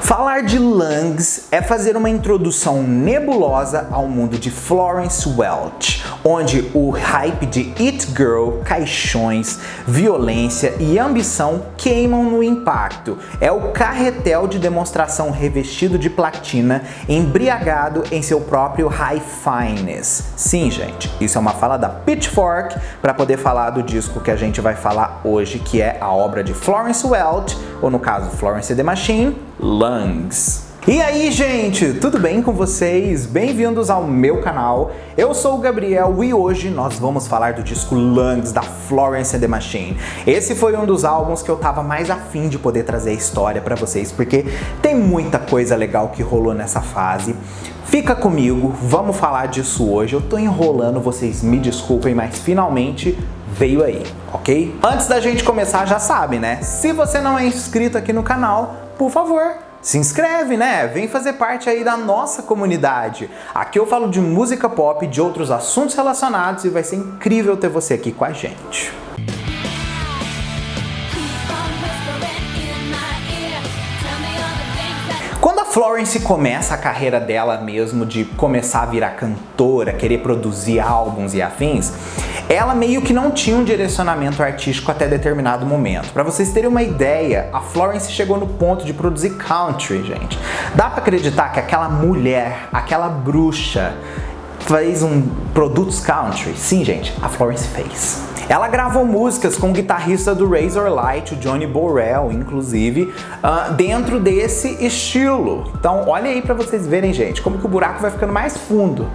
Falar de Lungs é fazer uma introdução nebulosa ao mundo de Florence Welch, onde o hype de It Girl, caixões, violência e ambição queimam no impacto. É o carretel de demonstração revestido de platina, embriagado em seu próprio high fineness. Sim, gente, isso é uma fala da Pitchfork para poder falar do disco que a gente vai falar hoje, que é a obra de Florence Welch, ou no caso Florence and the Machine, Lungs. E aí, gente, tudo bem com vocês? Bem-vindos ao meu canal. Eu sou o Gabriel e hoje nós vamos falar do disco Lungs da Florence and the Machine. Esse foi um dos álbuns que eu tava mais afim de poder trazer a história pra vocês, porque tem muita coisa legal que rolou nessa fase. Fica comigo, vamos falar disso hoje. Eu tô enrolando, vocês me desculpem, mas finalmente veio aí, ok? Antes da gente começar, já sabe, né? Se você não é inscrito aqui no canal, por favor, se inscreve, né? Vem fazer parte aí da nossa comunidade. Aqui eu falo de música pop e de outros assuntos relacionados e vai ser incrível ter você aqui com a gente. Quando a Florence começa a carreira dela mesmo, de começar a virar cantora, querer produzir álbuns e afins, ela meio que não tinha um direcionamento artístico até determinado momento. Pra vocês terem uma ideia, a Florence chegou no ponto de produzir country, gente. Dá pra acreditar que aquela mulher, aquela bruxa, fez produtos country? Sim, gente, a Florence fez. Ela gravou músicas com o guitarrista do Razorlight, o Johnny Burrell, inclusive, dentro desse estilo. Então, olha aí pra vocês verem, gente, como que o buraco vai ficando mais fundo.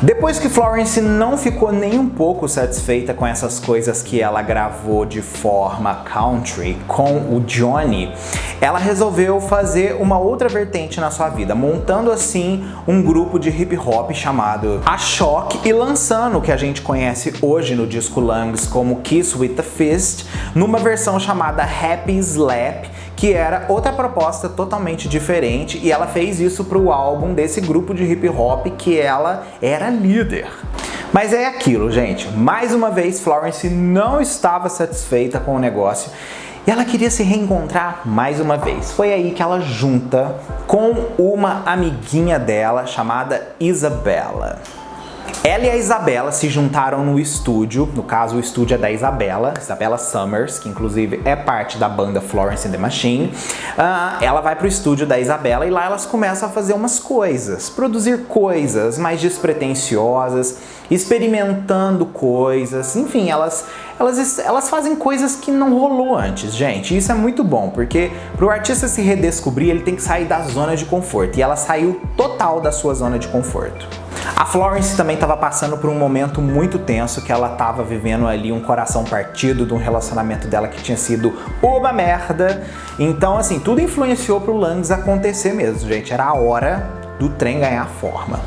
Depois que Florence não ficou nem um pouco satisfeita com essas coisas que ela gravou de forma country com o Johnny, ela resolveu fazer uma outra vertente na sua vida, montando assim um grupo de hip hop chamado A Shock e lançando o que a gente conhece hoje no disco Lungs como Kiss with a Fist, numa versão chamada Happy Slap, que era outra proposta totalmente diferente, e ela fez isso para o álbum desse grupo de hip hop que ela era líder. Mas é aquilo, gente, mais uma vez Florence não estava satisfeita com o negócio e ela queria se reencontrar mais uma vez. Foi aí que ela junta com uma amiguinha dela chamada Isabella. Ela e a Isabella se juntaram no estúdio, no caso o estúdio é da Isabella Summers, que inclusive é parte da banda Florence and the Machine. Ela vai pro estúdio da Isabella e lá elas começam a fazer umas coisas, produzir coisas mais despretensiosas, experimentando coisas, enfim, elas fazem coisas que não rolou antes, gente. Isso é muito bom, porque pro artista se redescobrir, ele tem que sair da zona de conforto, e ela saiu total da sua zona de conforto. A Florence também estava passando por um momento muito tenso, que ela estava vivendo ali um coração partido de um relacionamento dela que tinha sido uma merda. Então, assim, tudo influenciou pro Lungs acontecer mesmo, gente. Era a hora do trem ganhar forma.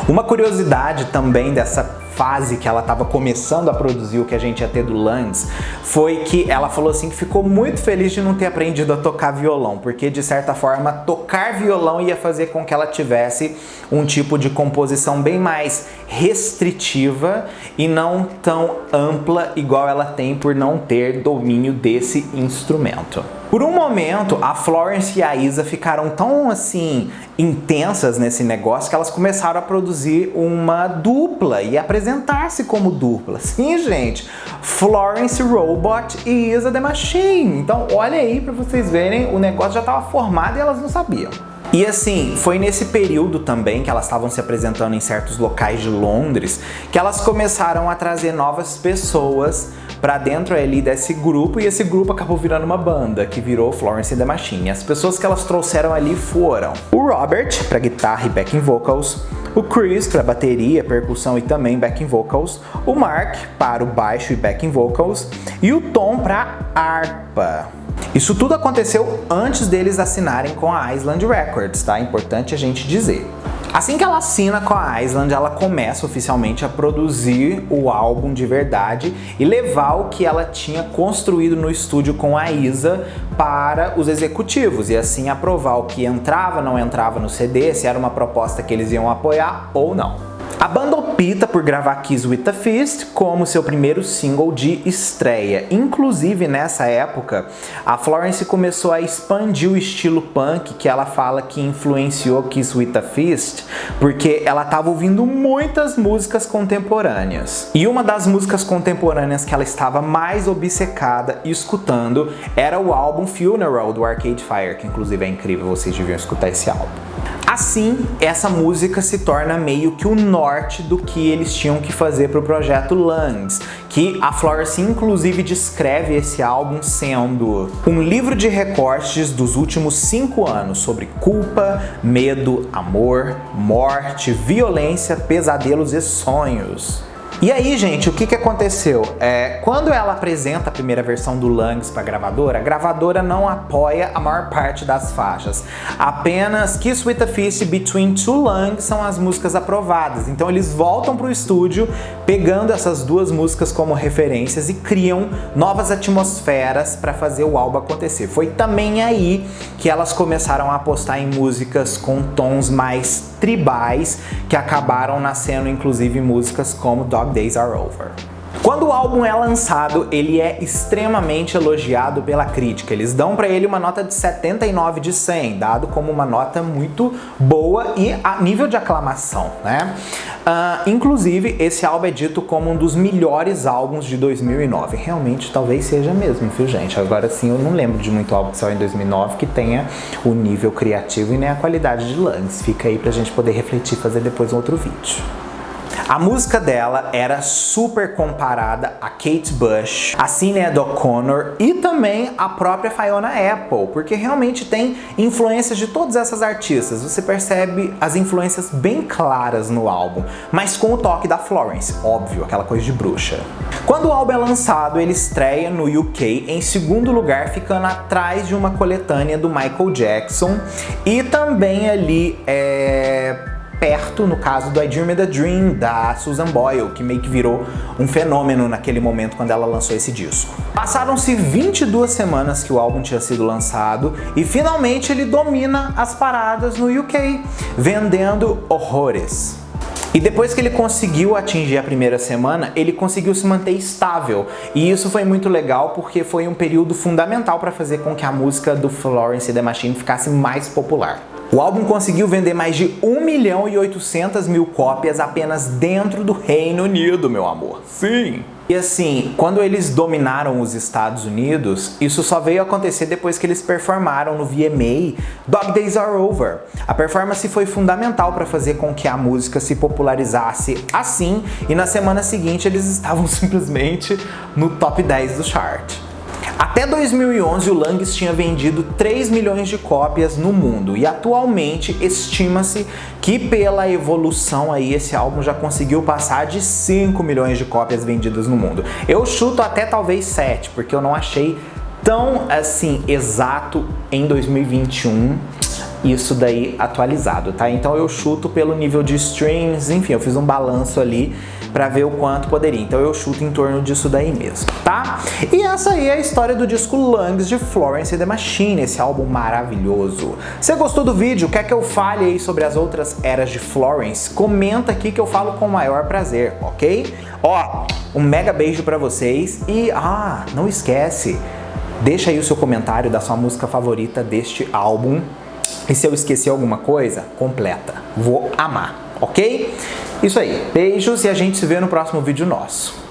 Uma curiosidade também dessa fase que ela estava começando a produzir o que a gente ia ter do Lungs foi que ela falou assim que ficou muito feliz de não ter aprendido a tocar violão, porque de certa forma tocar violão ia fazer com que ela tivesse um tipo de composição bem mais restritiva e não tão ampla igual ela tem por não ter domínio desse instrumento. Por um momento, a Florence e a Isa ficaram tão assim intensas nesse negócio que elas começaram a produzir uma dupla e apresentar-se como dupla. Sim, gente, Florence Robot e Isa the Machine. Então, olha aí pra vocês verem, o negócio já estava formado e elas não sabiam. E assim, foi nesse período também que elas estavam se apresentando em certos locais de Londres que elas começaram a trazer novas pessoas pra dentro ali desse grupo, e esse grupo acabou virando uma banda que virou Florence and the Machine. As pessoas que elas trouxeram ali foram o Robert pra guitarra e backing vocals, o Chris para bateria, percussão e também backing vocals, o Mark para o baixo e backing vocals e o Tom para harpa. Isso tudo aconteceu antes deles assinarem com a Island Records, tá? Importante a gente dizer. Assim que ela assina com a Island, ela começa oficialmente a produzir o álbum de verdade e levar o que ela tinha construído no estúdio com a Isa para os executivos e assim aprovar o que entrava, não entrava no CD, se era uma proposta que eles iam apoiar ou não. A banda opta por gravar Kiss with a Fist como seu primeiro single de estreia. Inclusive, nessa época, a Florence começou a expandir o estilo punk, que ela fala que influenciou Kiss with a Fist, porque ela estava ouvindo muitas músicas contemporâneas. E uma das músicas contemporâneas que ela estava mais obcecada escutando era o álbum Funeral, do Arcade Fire, que inclusive é incrível, vocês deviam escutar esse álbum. Assim, essa música se torna meio que o norte do que eles tinham que fazer para o projeto Lungs, que a Florence inclusive descreve esse álbum sendo um livro de recortes dos últimos 5 anos sobre culpa, medo, amor, morte, violência, pesadelos e sonhos. E aí, gente, o que aconteceu? Quando ela apresenta a primeira versão do Lungs para a gravadora não apoia a maior parte das faixas. Apenas Kiss with a Fist, Between Two Lungs são as músicas aprovadas. Então eles voltam para o estúdio pegando essas duas músicas como referências e criam novas atmosferas para fazer o álbum acontecer. Foi também aí que elas começaram a apostar em músicas com tons mais tribais, que acabaram nascendo inclusive músicas como Dog Days Are Over. Quando o álbum é lançado, ele é extremamente elogiado pela crítica. Eles dão para ele uma nota de 79 de 100, dado como uma nota muito boa e a nível de aclamação, né? Inclusive, esse álbum é dito como um dos melhores álbuns de 2009. Realmente, talvez seja mesmo, viu, gente? Agora sim, eu não lembro de muito álbum que saiu em 2009 que tenha o nível criativo e nem a qualidade de Lungs. Fica aí pra gente poder refletir e fazer depois um outro vídeo. A música dela era super comparada a Kate Bush, a Sinéad O'Connor e também a própria Fiona Apple, porque realmente tem influências de todas essas artistas. Você percebe as influências bem claras no álbum, mas com o toque da Florence, óbvio, aquela coisa de bruxa. Quando o álbum é lançado, ele estreia no UK em segundo lugar, ficando atrás de uma coletânea do Michael Jackson e também ali perto, no caso do I Dreamed a Dream, da Susan Boyle, que meio que virou um fenômeno naquele momento quando ela lançou esse disco. Passaram-se 22 semanas que o álbum tinha sido lançado e finalmente ele domina as paradas no UK, vendendo horrores. E depois que ele conseguiu atingir a primeira semana, ele conseguiu se manter estável. E isso foi muito legal porque foi um período fundamental para fazer com que a música do Florence and the Machine ficasse mais popular. O álbum conseguiu vender mais de 1.800.000 cópias apenas dentro do Reino Unido, meu amor. Sim! E assim, quando eles dominaram os Estados Unidos, isso só veio acontecer depois que eles performaram no VMA Dog Days Are Over. A performance foi fundamental para fazer com que a música se popularizasse assim, e na semana seguinte eles estavam simplesmente no top 10 do chart. Até 2011, o Lungs tinha vendido 3 milhões de cópias no mundo e atualmente estima-se que pela evolução aí esse álbum já conseguiu passar de 5 milhões de cópias vendidas no mundo. Eu chuto até talvez 7, porque eu não achei tão assim exato em 2021 isso daí atualizado, tá? Então eu chuto pelo nível de streams, enfim, eu fiz um balanço ali pra ver o quanto poderia. Então eu chuto em torno disso daí mesmo, tá? E essa aí é a história do disco Lungs de Florence and the Machine, esse álbum maravilhoso. Você gostou do vídeo? Quer que eu fale aí sobre as outras eras de Florence? Comenta aqui que eu falo com o maior prazer, ok? Ó, um mega beijo pra vocês e, não esquece, deixa aí o seu comentário da sua música favorita deste álbum. E se eu esqueci alguma coisa, completa. Vou amar, ok? Isso aí. Beijos e a gente se vê no próximo vídeo nosso.